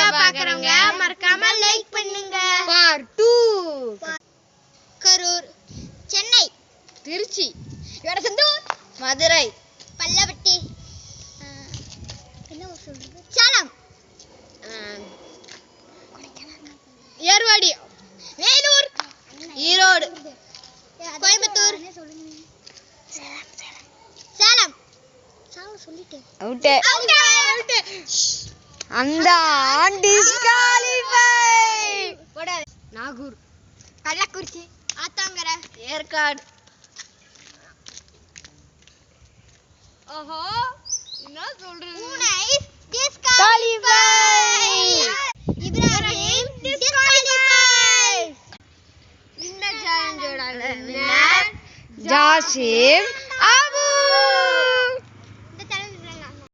Video பார்க்கறவங்க மறக்காம like பண்ணுங்க. Part 2 Karur, Chennai, Trichy, Vedasandur, Madurai, பல்லவட்டி, என்ன ஊர் சொல்றது, சேலம், ஏர்வாடி, வேலூர், ஈரோடு, கோயம்புத்தூர், சேலம் சொல்லிட்டேன். அந்த டிஸ்குவாலிஃபை. நாகூர், கள்ளக்குறிச்சி, ஆத்தாங்கரை, ஏற்காடு. ஓஹோ, என்ன சொல்றது? டிஸ்குவாலிஃபை. இப்ராஹிம் டிஸ்குவாலிஃபை. இந்த சேலஞ்சோட வின்னர் ஜாசிர்.